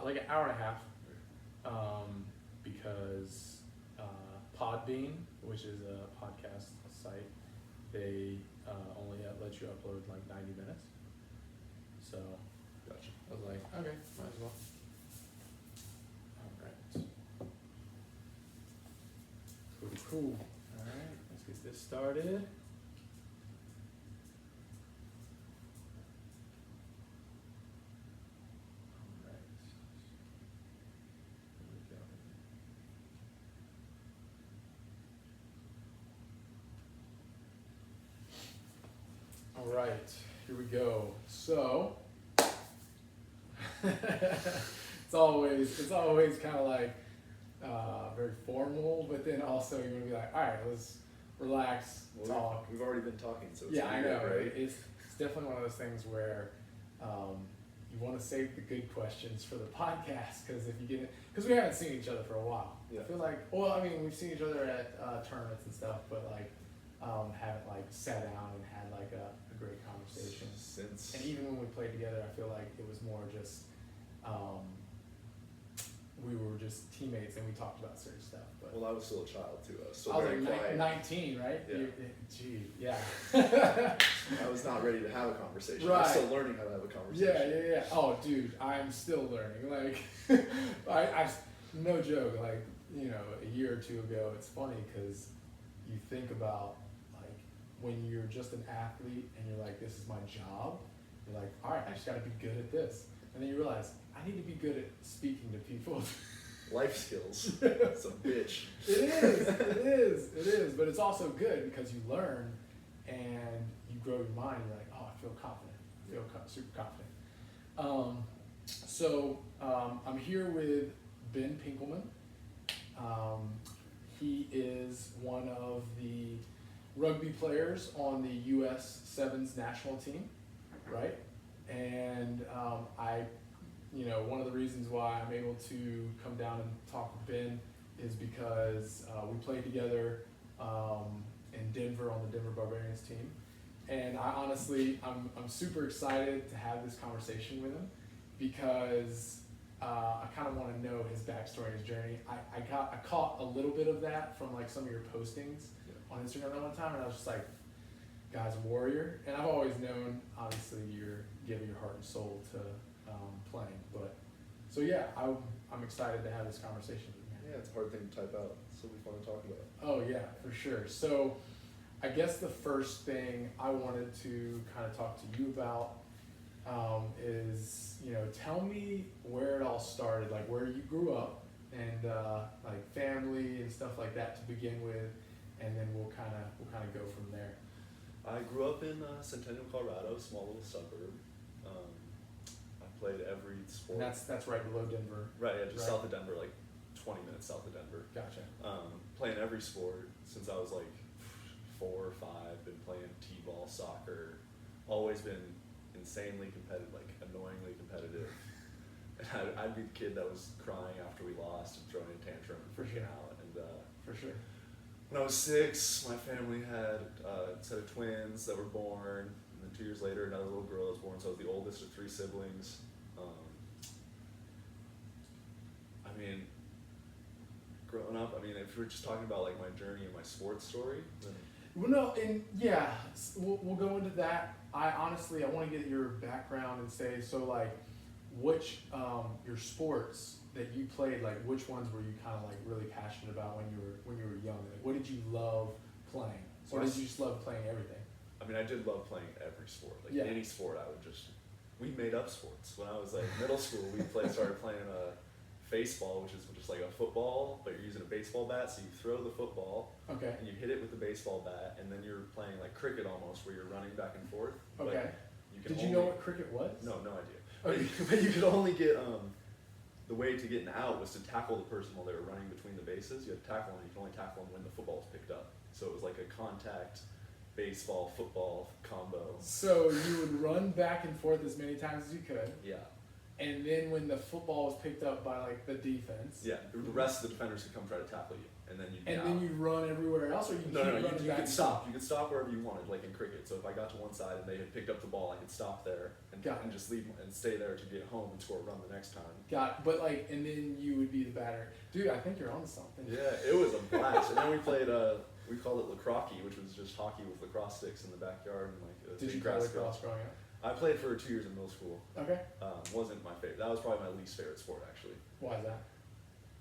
Like an hour and a half, because Podbean, which is a podcast site, they only let you upload like 90 minutes. So Gotcha. I was like, okay, might as well. All right. Cool. All right, let's get this started. All right, here we go. So it's always kind of like very formal, but then also you're gonna be like, all right, let's relax, talk. We've already been talking, so it's Yeah, I know. right? It's definitely one of those things where you want to save the good questions for the podcast, because we haven't seen each other for a while. Yeah. I feel like, well, I mean, we've seen each other at tournaments and stuff, but like haven't like sat down and had like a great conversation. And even when we played together, I feel like it was more just we were just teammates and we talked about serious stuff. But well, I was still a child too. I was still I was very like quiet. 19, right? Yeah. Gee, yeah. I was not ready to have a conversation. Right. I'm still learning how to have a conversation. Yeah. Oh, dude, I'm still learning. Like, I no joke. Like, you know, a year or two ago, it's funny because you think about like when you're just an athlete and you're like, this is my job. You're like, all right, I just got to be good at this, and then you realize I need to be good at speaking to people. Life skills. It's a bitch. It is, but it's also good because you learn and you grow your mind. You're like, oh, I feel confident. I feel super confident. So I'm here with Ben Pinkleman. He is one of the rugby players on the U.S. Sevens national team, right? And one of the reasons why I'm able to come down and talk with Ben is because we played together in Denver on the Denver Barbarians team. And I'm super excited to have this conversation with him because I kind of want to know his backstory, his journey. I caught a little bit of that from like some of your postings on Instagram that one time, and I was just like, guy's a warrior. And I've always known, obviously, you're giving your heart and soul to playing. But so yeah, I'm excited to have this conversation with you. Yeah, it's a hard thing to type out. So it'll be fun to talk about. Oh yeah, for sure. So I guess the first thing I wanted to kind of talk to you about is, tell me where it all started, like where you grew up and like family and stuff like that to begin with, and then we'll kind of go from there. I grew up in Centennial, Colorado, small little suburb. I played every sport. And that's right below Denver. Right, yeah, just south of Denver, like 20 minutes south of Denver. Gotcha. Playing every sport since I was like 4 or 5. Been playing t-ball, soccer. Always been insanely competitive, like annoyingly competitive. And I'd be the kid that was crying after we lost and throwing a tantrum and freaking out. And for sure. When I was 6, my family had a set of twins that were born, and then 2 years later, another little girl was born. So I was the oldest of 3 siblings. Growing up, if we're just talking about like my journey and my sports story, then Well, no, and yeah, we'll go into that. I want to get your background and say, so like, which your sports that you played, like which ones were you kind of like really passionate about when you were young? Like, what did you love playing, or did you just love playing everything? I did love playing every sport. Like any sport, we made up sports. When I was like middle school, we started playing baseball, which is just like a football, but you're using a baseball bat, so you throw the football, okay, and you hit it with the baseball bat, and then you're playing like cricket almost, where you're running back and forth. Okay. Did you know what cricket was? No idea. Okay. But you could only get the way to get an out was to tackle the person while they were running between the bases. You had to tackle them, and you can only tackle them when the football was picked up. So it was like a contact baseball football combo. So you would run back and forth as many times as you could. Yeah. And then when the football was picked up by like the defense. Yeah, the rest of the defenders could come try to tackle you. and then you'd be And out. then you run everywhere else, or you No, keep no, running you back could and stop. You could stop wherever you wanted, like in cricket. So if I got to one side and they had picked up the ball, I could stop there and, Got it. and just leave and stay there to get home and score a run the next time. But like, and then you would be the batter. Dude, I think you're on something. Yeah, it was a blast. And then we played, we called it lacrosse, which was just hockey with lacrosse sticks in the backyard and like a Did you big play grass lacrosse field. growing up? I played for 2 years in middle school. Okay. Wasn't my favorite. That was probably my least favorite sport, actually. Why is that?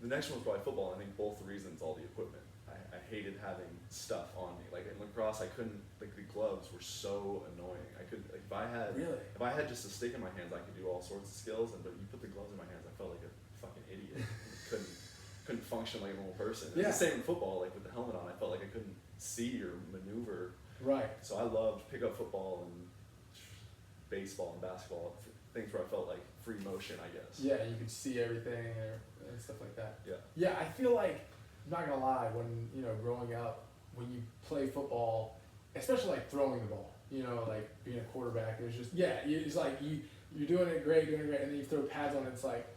The next one was probably football. I think both the reasons, all the equipment. I hated having stuff on me. Like in lacrosse, I couldn't. Like the gloves were so annoying. I could. Like, if I had just a stick in my hands, I could do all sorts of skills. But you put the gloves in my hands, I felt like a fucking idiot. couldn't function like a normal person. It's the same in football. Like with the helmet on, I felt like I couldn't see or maneuver. Right. So I loved pickup football and baseball and basketball. Things where I felt like free motion, I guess. Yeah, you could see everything and stuff like that. Yeah. Yeah, I feel like, I'm not gonna lie, when, growing up, when you play football, especially like throwing the ball, like being a quarterback, it's just, it's like you're doing it great, and then you throw pads on it, it's like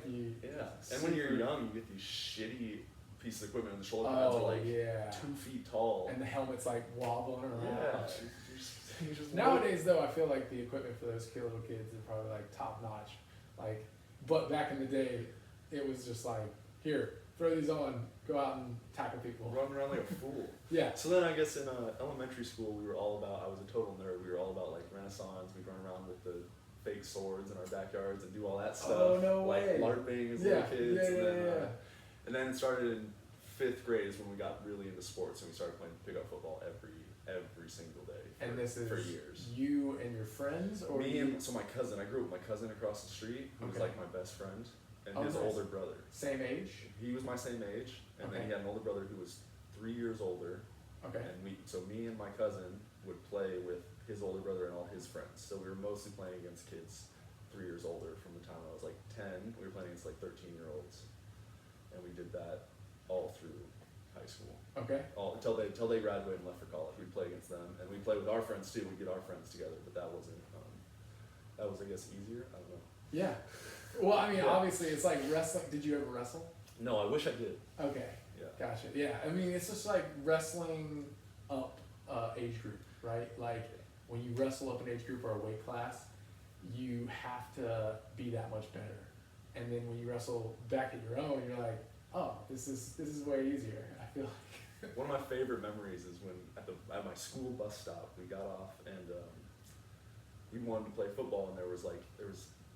you. Yeah. And when you're young, you get these shitty pieces of equipment, and the shoulder pads are like 2 feet tall. And the helmet's like wobbling around. Yeah. You just Nowadays, though, I feel like the equipment for those little kids is probably like top notch. Like, but back in the day, it was just like, here, throw these on, go out and tackle people. Run around like a fool. Yeah. So then I guess in elementary school, we were all about, I was a total nerd, we were all about like Renaissance, we'd run around with the fake swords in our backyards and do all that stuff. Oh, no way. Like LARPing as little kids. And then it started in 5th grade is when we got really into sports and we started playing pickup football every single day for years. You and your friends, or So my cousin, I grew up with my cousin across the street, who was like my best friend, and his older brother. Same age? He was my same age, and then he had an older brother who was 3 years older. Okay. And me and my cousin would play with his older brother and all his friends. So we were mostly playing against kids 3 years older from the time I was like 10. We were playing against like 13-year-olds. And we did that all through high school. Okay. Until they graduated and left for college. We'd play against them, and we'd play with our friends too. We'd get our friends together, but that wasn't. That was, I guess, easier. I don't know. Yeah. Well, I mean, obviously, it's like wrestling. Did you ever wrestle? No, I wish I did. Okay. Yeah. Gotcha. Yeah. I mean, it's just like wrestling up age group, right? Like when you wrestle up an age group or a weight class, you have to be that much better. And then when you wrestle back at your own, you're like, oh, this is way easier. I feel like. One of my favorite memories is when at my school bus stop we got off and we wanted to play football, and there was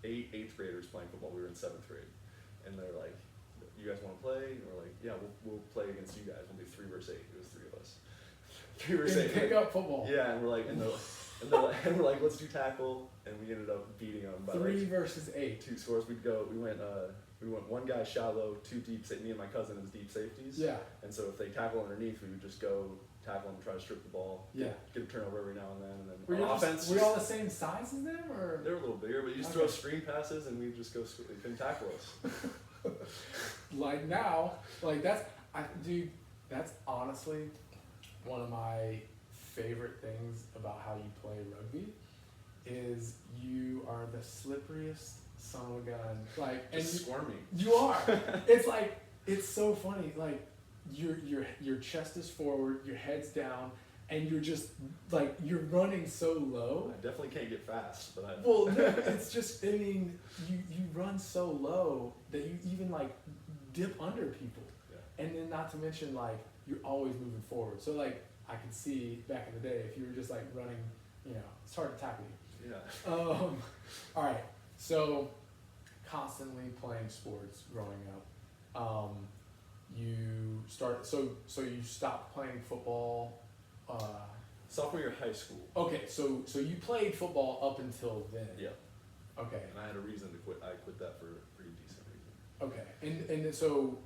8 8th graders playing football. We were in 7th grade, and they're like, "You guys want to play?" And we're like, "Yeah, we'll play against you guys. We'll do 3 versus 8." It was 3 of us. 3 versus 8. Pick up football. Yeah, and we're like, and we're like, let's do tackle, and we ended up beating them by 3 versus 8. 2 scores. We went one guy shallow, 2 deep. Me and my cousin as deep safeties. Yeah. And so if they tackle underneath, we would just go tackle them, try to strip the ball. Yeah. Get a turnover every now and then Were you offense. Were you all the same size as them, or? They were a little bigger, but you just throw screen passes and we just go. They couldn't tackle us. Like now, like that's honestly one of my favorite things about how you play rugby is you are the slipperiest son of a gun. Like, and just squirming. You are. It's like, it's so funny. Like your chest is forward, your head's down, and you're just like, you're running so low. I definitely can't get fast, but Well, no, it's just, I mean, you run so low that you even like dip under people. Yeah. And then not to mention, like, you're always moving forward. So like, I could see back in the day, if you were just like running, it's hard to tackle you. Yeah. All right. So constantly playing sports growing up. You started, so you stopped playing football. Sophomore year of high school. Okay, so you played football up until then. Yeah. Okay. And I had a reason to quit. I quit that for a pretty decent reason. Okay, and so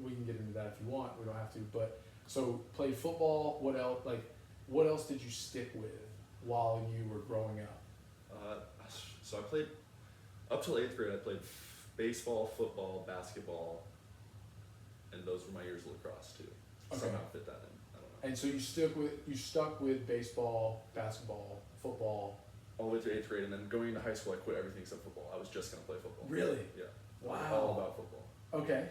we can get into that if you want. We don't have to, but so played football. What else? Like, what else did you stick with while you were growing up? So I played up till 8th grade. I played baseball, football, basketball, and those were my years of lacrosse too. Okay. Somehow fit that in. I don't know. And so you stuck with baseball, basketball, football. All the way through 8th grade, and then going into high school, I quit everything except football. I was just gonna play football. Really? Yeah. Wow. All about football. Okay.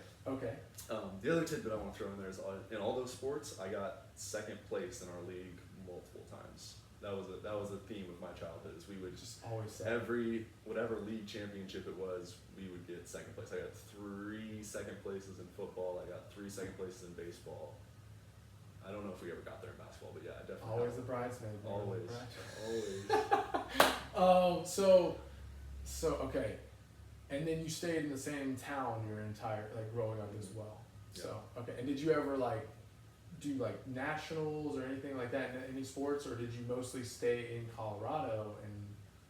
The other tidbit I want to throw in there is in all those sports, I got second place in our league multiple times. That was a theme of my childhood. Is we would Just always say. whatever league championship it was, we would get second place. I got 3 second places in football. I got 3 second places in baseball. I don't know if we ever got there in basketball, but yeah, I definitely. Always the bridesmaid. man. Always. So okay, and then you stayed in the same town your entire growing up as well. Yeah. So okay, and did you ever do nationals or anything like that in any sports, or did you mostly stay in Colorado and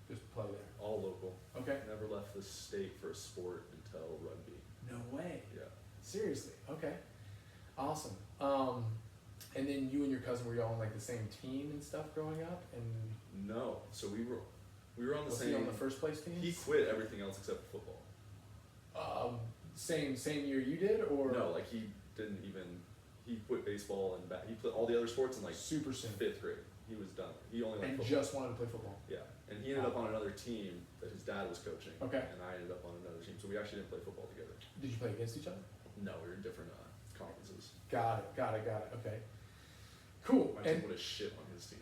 just play there? All local. Okay. Never left the state for a sport until rugby. No way. Yeah. Seriously. Okay. Awesome. And then you and your cousin were all on the same team and stuff growing up, and No, so we were on the was same. he on the first place team? He quit everything else except football. Same year you did, or No, he didn't even. He quit baseball and he played all the other sports in super soon, 5th grade. He was done. He only liked and football. just wanted to play football. Yeah, and he ended up on another team that his dad was coaching. Okay. And I ended up on another team, so we actually didn't play football together. Did you play against each other? No, we were in different conferences. Got it. Okay. Cool. My And team would have shit on his team.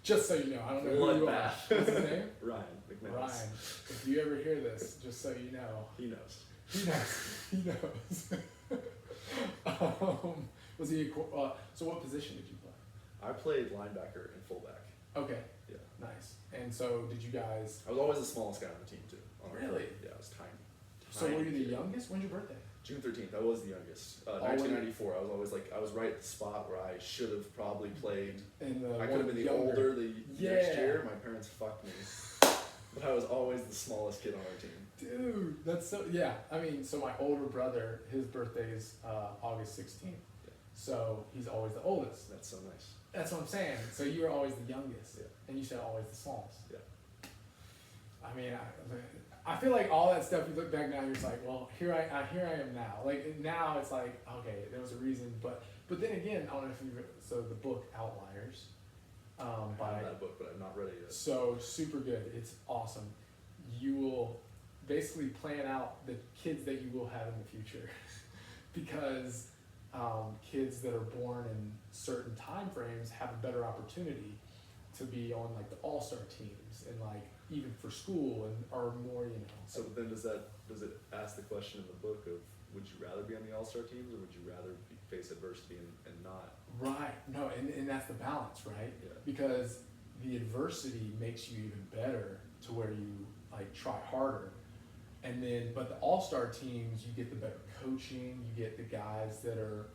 just so you know, I don't know who you are. Bloodbath. What's his name? Ryan McManus. Ryan. If you ever hear this, just so you know. He knows. He knows. Was he? So what position did you play? I played linebacker and fullback. Okay. Yeah. Nice. And so did you guys? I was always the smallest guy on the team too. Really? Yeah, I was tiny. So were you Tiny the kid. youngest? When's your birthday? June 13th. I was the youngest. Always- 1994. I was always I was right at the spot where I should have probably played. And I could have been the younger. older the Yeah. next year. My parents fucked me. But I was always the smallest kid on our team. Dude, that's so, yeah. I mean, so my older brother, his birthday is August 16th. Yeah. So he's always the oldest. That's so nice. That's what I'm saying. So you were always the youngest. Yeah. And you said always the smallest. Yeah. I mean, I feel like all that stuff, you look back now, you're just like, well, here I am now. Now it's like, okay, there was a reason. But then again, I don't know if you so the book Outliers. I have that book, but I'm not ready yet. So super good. It's awesome. You will basically plan out the kids that you will have in the future, because kids that are born in certain time frames have a better opportunity to be on the all-star teams and even for school and are more So then does it ask the question in the book of would you rather be on the all-star teams or would you rather face adversity and not? Right. No, and that's the balance, right? Yeah. Because the adversity makes you even better to where you try harder. And then, but the all-star teams, you get the better coaching, you get the guys that are,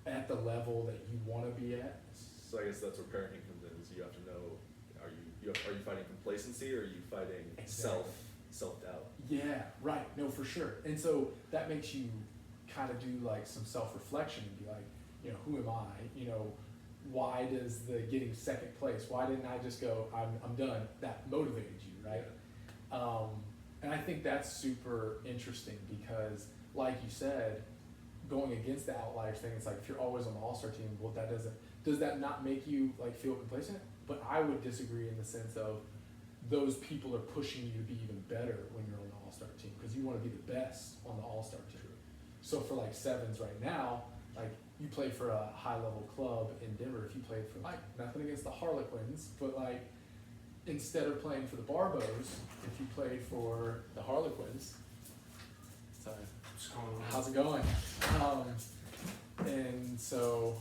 at the level that you want to be at. So I guess that's where parenting comes in. Is you have to know, are you fighting complacency or are you fighting self-doubt? Yeah, right. No, for sure. And so that makes you kind of do some self-reflection and be like, who am I? Why does the getting second place? Why didn't I just go? I'm done. That motivated you, right? Yeah. And I think that's super interesting because, like you said, going against the outliers thing, it's if you're always on the all-star team, well, does that not make you feel complacent? But I would disagree in the sense of those people are pushing you to be even better when you're on the all-star team because you want to be the best on the all-star team. So for sevens right now, you play for a high-level club in Denver. If you played for nothing against the Harlequins, but instead of playing for the Barbos, if you played for the Harlequins, sorry, how's it going? And so,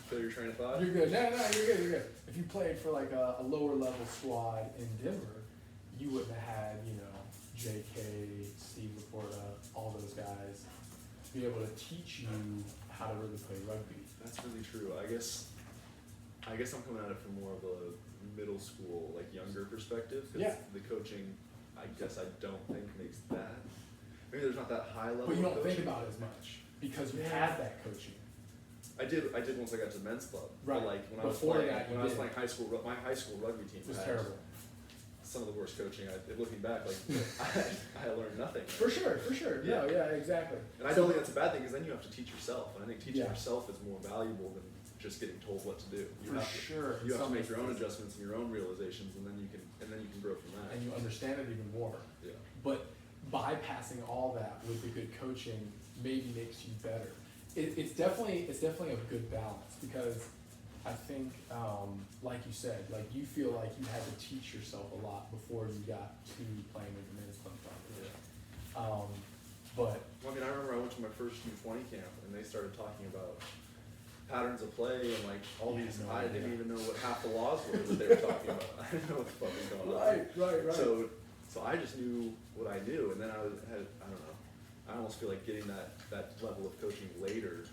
So you're train of thought? you're good. No, you're good. If you played for a lower level squad in Denver, you wouldn't have had, JK, Steve Laporta, all those guys to be able to teach you how to really play rugby. That's really true. I guess I'm coming at it from more of a middle school, younger perspective. Because Yeah. the coaching, I guess I don't think makes that. Maybe there's not that high level. But you don't coaching. think about it as much because you Yeah. had that coaching. I did once I got to men's club. Right. But when I was Before playing, that, you when I was did. playing high school, my high school rugby team It was had terrible. some of the worst coaching. Looking back, I learned nothing. For sure. Yeah. No, yeah, exactly. And I don't think that's a bad thing because then you have to teach yourself, and I think teaching Yeah. yourself is more valuable than just getting told what to do. You For have to, sure. You have to make your own Some adjustments and your own realizations, and then you can grow from that. and you understand it even more. Yeah. But bypassing all that with the good coaching maybe makes you better. It's definitely a good balance, because I think, like you said, like you feel like you had to teach yourself a lot before you got to playing with the men's club properly. But Well, I mean, I remember I went to my first U20 camp, and they started talking about patterns of play and like all Yeah, these. no I idea. didn't even know what half the laws were that they were talking about. I didn't know what the fuck was going on. right. So I just knew what I knew, and then I don't know. I almost feel like getting that level of coaching later.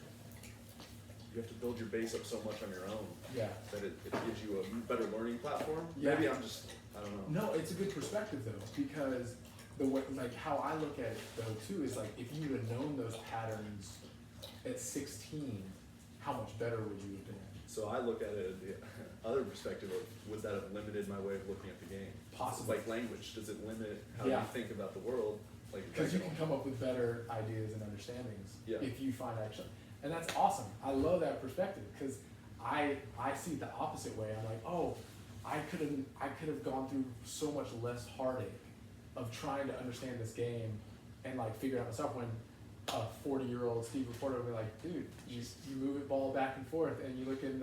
You have to build your base up so much on your own Yeah. that it gives you a better learning platform. Yeah. Maybe I'm just, I don't know. No, it's a good perspective though, because the way, like how I look at it though too is like if you would have known those patterns at 16, how much better would you have been? So I look at it the other perspective of, would that have limited my way of looking at the game? Possibly. Like language, does it limit how Yeah. you think about the world? Like, Because you can come up with better ideas and understandings Yeah. if you find action. And that's awesome. I love that perspective, because I see it the opposite way. I'm like, oh, I could have gone through so much less heartache of trying to understand this game and like figure it out myself, when a 40-year-old Steve Reporter would be like, dude, you move it ball back and forth and you look at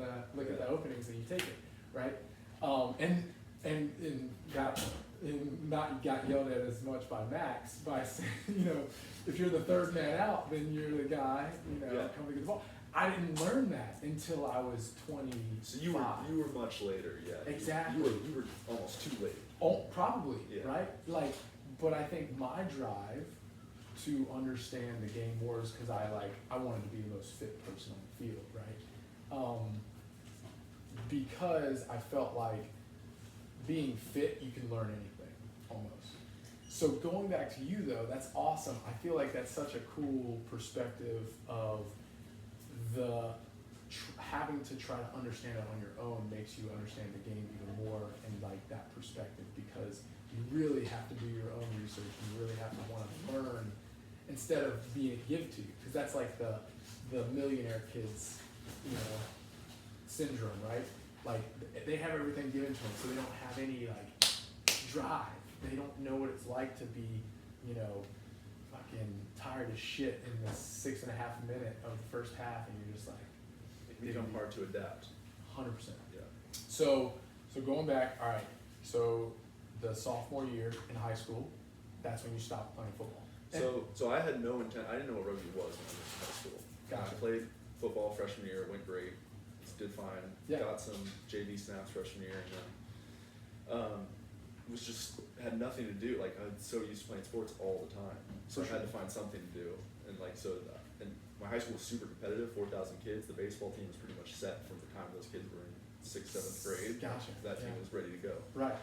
the openings and you take it, right? And not got yelled at as much by Max by saying, if you're the third man out, then you're the guy, Yeah. coming to get the ball. I didn't learn that until I was 25. So you were much later, yeah. Exactly. You were almost too late. Oh, probably, Yeah. right? Like, but I think my drive to understand the game more is because I wanted to be the most fit person on the field, right? Because I felt like being fit, you can learn anything, almost. So going back to you though, that's awesome. I feel like that's such a cool perspective of having to try to understand it on your own makes you understand the game even more, and like that perspective, because you really have to do your own research and you really have to want to learn instead of being give to you, because that's like the millionaire kids, syndrome, right? Like they have everything given to them, so they don't have any like drive. They don't know what it's like to be, fucking tired as shit in the 6.5 minute of the first half, and you're just like, It become hard to adapt. 100%. Yeah. So going back, all right. So the sophomore year in high school, that's when you stopped playing football. So I had no intent. I didn't know what rugby was when I was in high school. Gotcha. I played football freshman year. It went great. Did fine. Yeah. Got some JV snaps freshman year, and then was just had nothing to do. Like I was so used to playing sports all the time, so I had to find something to do. And and my high school was super competitive. 4,000 kids. The baseball team was pretty much set from the time those kids were in 6th, 7th grade. Gotcha. That team Yeah. was ready to go. Right.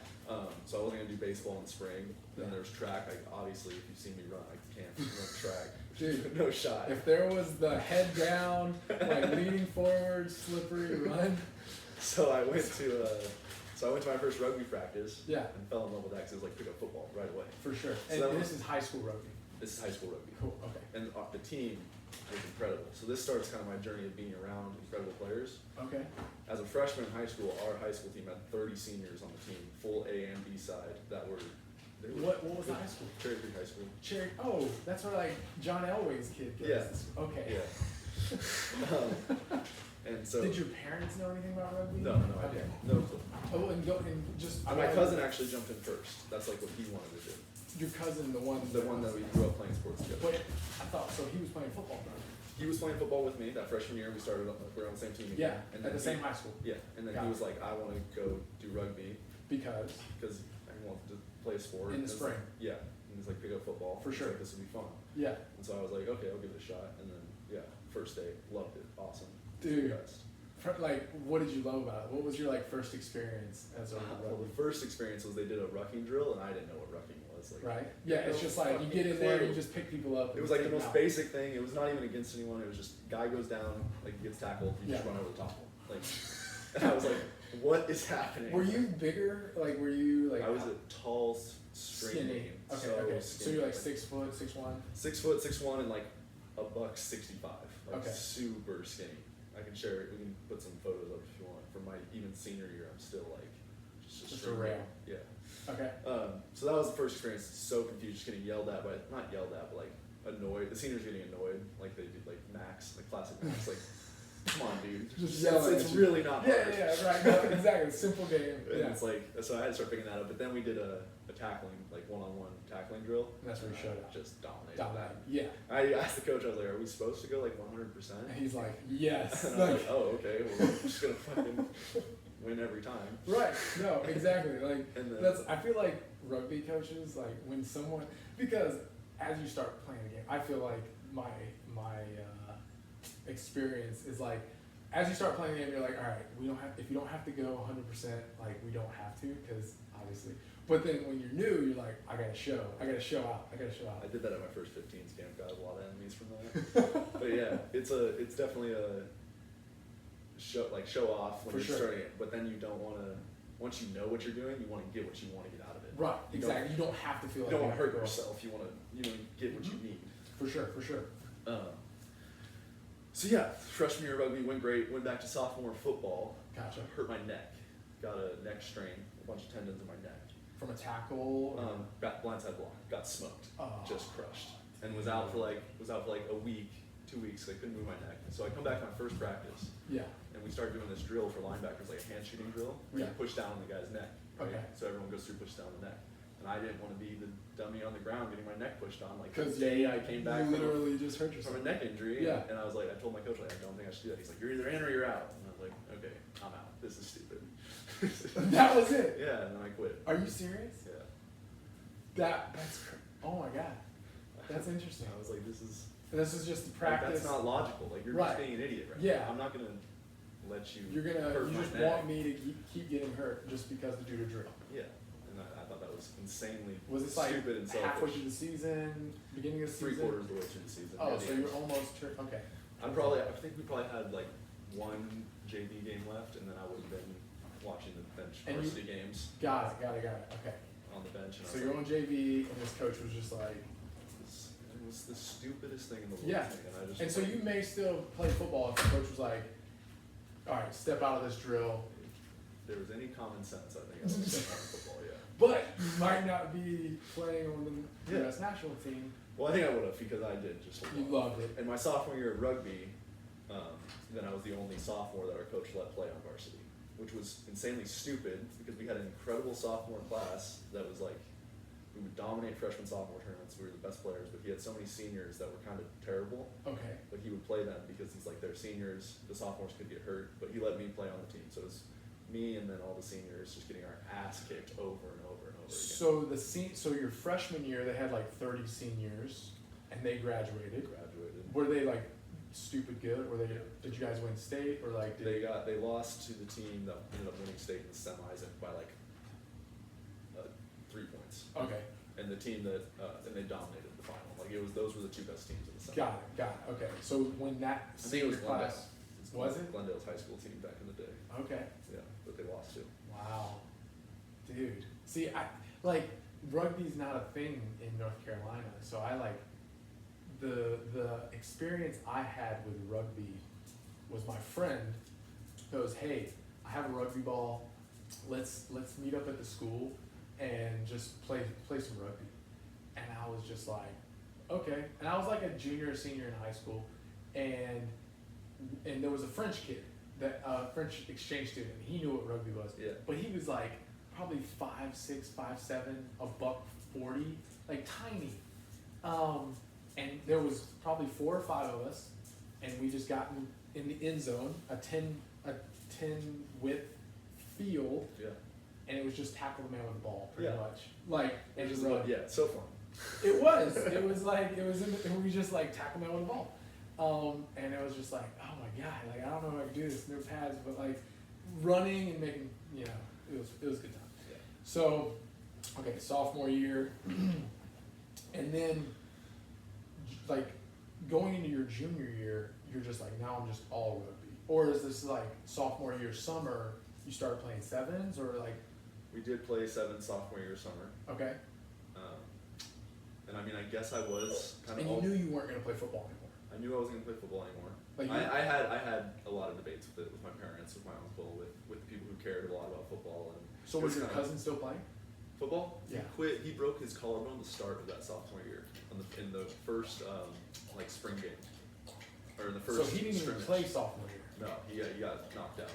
So I wasn't gonna do baseball in the spring. Then Yeah. there's track. Obviously, if you've seen me run, I can't run track. Dude, no shot. If there was the head down, like leaning forward, slippery run. So I went to my first rugby practice. Yeah. And fell in love with that because it was like pick up football right away. For sure. So And that this was- is high school rugby. This is high school rugby. Cool. Okay. And the team was incredible. So this starts kind of my journey of being around incredible players. Okay. As a freshman in high school, our high school team had 30 seniors on the team, full A and B side, that were. What was the high school? Cherry Creek High School. Cherry. Oh, that's where like John Elway's kid goes. Yeah. Okay. Yeah. And so. Did your parents know anything about rugby? No, I Okay. didn't. No clue. Oh, and just. My cousin actually jumped in first. That's like what he wanted to do. Your cousin, the one. The one that we grew up playing sports together. But I thought so. He was playing football, though. He was playing football with me that freshman year. We started. We were on the same team again. Yeah. And At then the same high school. Yeah, and then Got he it. was like, "I want to go do rugby Because. I wanted to play a sport In the It was spring. like- yeah, and he's like, pick up football. For He's sure. like, this would be fun. Yeah. And so I was like, okay, I'll give it a shot. And then first day, loved it. Awesome. Dude. Best. Like, what did you love about it? What was your like first experience as a Well, rugby? the first experience was they did a rucking drill, and I didn't know what rucking was. Like, Right? Yeah, it's no just like you fucking get in there, clue. you just pick people up. It and was like the take them most out. basic thing. It was not even against anyone. It was just guy goes down, like gets tackled, you just Yeah. run over the top of him. Like, and I was like, what is happening? Were you bigger? Like, were you like? I was a tall, straight skinny. name. Okay, so okay. skinny, So you're like 6 foot, 6'1". 6'6'1", and like $165. Like Okay. super skinny. I can share it. We can put some photos up if you want. From my even senior year, I'm still like just a rail. Yeah. Okay. So that was the first experience. So confused, just getting yelled at by, not yelled at, but like annoyed. The seniors getting annoyed, like they did, like Max, like classic Max, like, come on, dude. Just yelling It's at you. really not hard. Yeah, right. No, exactly. Simple game. And Yeah. it's like, so I had to start picking that up. But then we did a tackling, like one-on-one tackling drill. And that's where you showed up. Just dominated Dominate. that. Yeah. I asked the coach, I was like, are we supposed to go like 100%? And he's like, yes. And I was like, oh, okay, well, I'm just gonna fucking win every time. Right. No, exactly. Like And then- that's. I feel like rugby coaches, like when someone, because as you start playing the game, I feel like my experience is like, as you start playing the game, you're like, all right, we don't have. If you don't have to go 100%, like we don't have to, because obviously. But then when you're new, you're like, I gotta show out. I I did that at my first 15s camp. Got a lot of enemies from that. But yeah, it's definitely a show off when For you're sure. starting it. But then you don't want to. Once you know what you're doing, you want to get what you want to get out of it. Right. You Exactly. You don't have to feel You like don't want to have hurt go. yourself. You want to get what you need. For sure. So yeah, freshman year rugby went great. Went back to sophomore football. Gotcha. Hurt my neck. Got a neck strain. A bunch of tendons in my neck. From a tackle. Or? Got blindside block. Got smoked. Oh. Just crushed. And was out for like a week, 2 weeks. I couldn't move my neck. So I come back my first practice. Yeah. And we started doing this drill for linebackers, like a hand shooting drill, where Yeah. you push down on the guy's neck. Right? Okay. So everyone goes through push down the neck. And I didn't want to be the dummy on the ground getting my neck pushed on. Like the Because day I came back you literally just hurt from yourself. a neck injury, Yeah. and I was like, I told my coach, like, I don't think I should do that. He's like, you're either in or you're out. And I was like, okay, I'm out. This is stupid. That was it. Yeah, and then I quit. Are you serious? Yeah. That's oh my god, that's interesting. I was like, this is This is just the like, practice. that's not logical. Like, you're Right. just being an idiot right Yeah. now. I'm not gonna let you. You hurt my just neck. want me to keep getting hurt just because to do the drill. Yeah, and I thought that was insanely Was this like stupid and selfish. halfway through the season, beginning of the season? 3/4 of the way through the season. Oh, Yeah, so the you're end. almost okay. I think we probably had like one JV game left, and then I would have been watching the bench And you- varsity games Got it. Okay. on the bench. And I So was you're like, on JV, and this coach was just like, it was the stupidest thing in the world. yeah. to me, and I just And so you may still play football if the coach was like, all right, step out of this drill, if there was any common sense, I think I would have stepped on football. Yeah. but you might not be playing on the Yeah. U.S. national team. Well, I think I would have because I did just. You loved it. And my sophomore year of rugby, then I was the only sophomore that our coach let play on varsity, which was insanely stupid because we had an incredible sophomore class that was like, we would dominate freshman sophomore tournaments. We were the best players, but he had so many seniors that were kind of terrible. Okay. But he would play them because he's like, they're seniors. The sophomores could get hurt, but he let me play on the team. So it was me and then all the seniors just getting our ass kicked over and over and over again. So your freshman year, they had like 30 seniors, and they graduated. Graduated. Were they like stupid good? Were they? Did you guys win state or like? They lost to the team that ended up winning state in the semis by like 3 points. Okay. And the team that and they dominated the final. Like those were the two best teams in the semis. Got it. Okay. So when that I think it was senior Glendale. class, was it? Glendale's high school team back in the day. Okay. Yeah, but they lost too. Wow, dude. See, I like rugby's not a thing in North Carolina, so I like the experience I had with rugby was my friend goes, hey, I have a rugby ball. Let's meet up at the school and just play some rugby. And I was just like, okay. And I was like a junior or senior in high school, and there was a French kid, that French exchange student. He knew what rugby was. Yeah. But he was like probably 5'6", 5'7", $140, like tiny. And there was probably 4 or 5 of us, and we just got in the end zone, a 10 width field, Yeah. and it was just tackle the man with the ball, pretty Yeah. much. Like, and just run. Yeah, so fun. It was like, we just like tackle man with the ball. And it was just like, oh my God, like, I don't know if I can do this, no pads, but like running and making, it was a good time. Yeah. So, okay, sophomore year, and then like going into your junior year, you're just like, now I'm just all rugby. Or is this like sophomore year summer, you started playing sevens, or like, We did play 7 sophomore year summer. okay, And I mean, I guess I was kind and of you knew you weren't gonna play football anymore. I knew I wasn't gonna play football anymore. Like I had a lot of debates with it, with my parents, with my uncle, with the people who cared a lot about football. And So was your cousin still playing? football? Yeah. He quit. He broke his collarbone at the start of that sophomore year, in the first like spring game, or in the first. So he didn't even scrimmage. play sophomore year. No, he got knocked out.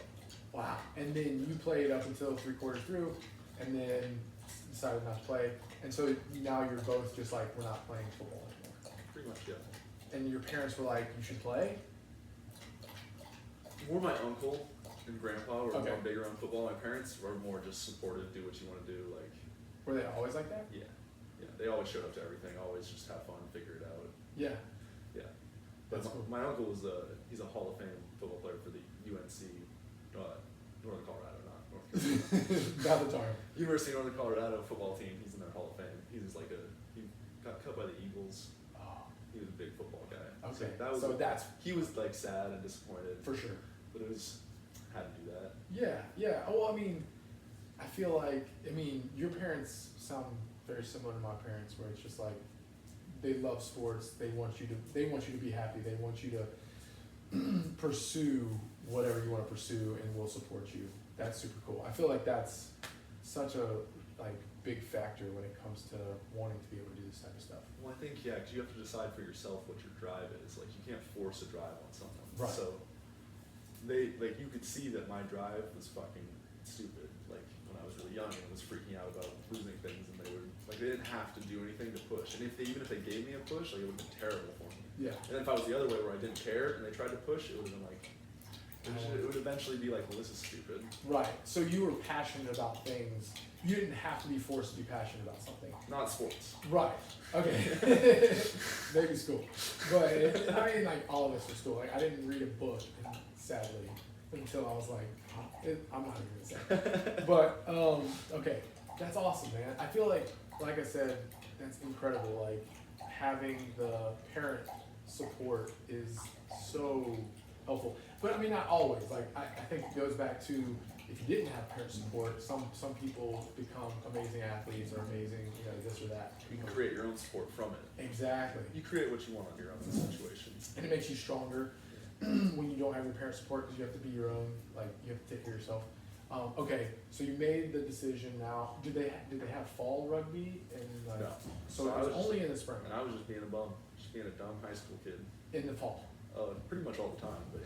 Wow. And then you played up until 3/4 through, and then decided not to play. And so now you're both just like, we're not playing football anymore. Pretty much, yeah. And your parents were like, you should play? More my uncle and grandpa were Okay. more bigger on football. My parents were more just supportive, do what you want to do. Like, Were they always like that? yeah, they always showed up to everything. Always just have fun, figure it out. Yeah. Yeah. But That's cool. my uncle was he's a Hall of Fame football player for the UNC, Northern Colorado, not North Carolina. Got the darn. University of Northern Colorado football team. He's in their Hall of Fame. He got cut by the Eagles. Oh, He was a big football guy. okay. So That's he was like sad and disappointed. for sure. But it was had to do that. Yeah. Well, I mean, I feel like, your parents sound very similar to my parents, where it's just like, they love sports. They want you to be happy. They want you to pursue whatever you want to pursue, and we'll support you. That's super cool. I feel like that's such a big factor when it comes to wanting to be able to do this type of stuff. Well, I think, yeah, 'cause you have to decide for yourself what your drive is. Like, you can't force a drive on someone. Right. So, you could see that my drive was fucking stupid. Like, when I was really young and was freaking out about losing things, and they didn't have to do anything to push. And even if they gave me a push, it would have been terrible for me. Yeah. And then if I was the other way, where I didn't care, and they tried to push, it would have been like, it would eventually be like, well, this is stupid. Right. So you were passionate about things. You didn't have to be forced to be passionate about something. Not sports. Right. Okay. Maybe school. But all of us were school. I didn't read a book, sadly, until I was like, I'm not even gonna say. But okay, that's awesome, man. I feel like I said, that's incredible. Like, having the parent support is so helpful. But not always. I think it goes back to, if you didn't have parent support, some people become amazing athletes or amazing, this or that. You can create your own sport from it. Exactly. You create what you want on your own situation. And it makes you stronger when you don't have your parent support, because you have to be your own, you have to take care of yourself. Okay, so you made the decision now. Did they have fall rugby? No. So it was only in the spring, And I was just being a bum, just being a dumb high school kid. in the fall. Pretty much all the time, but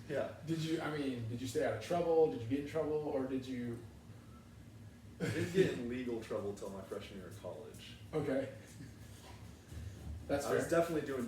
yeah. Did you stay out of trouble? Did you get in trouble, or did you? I didn't get in legal trouble till my freshman year of college. Okay. That's I fair. was definitely doing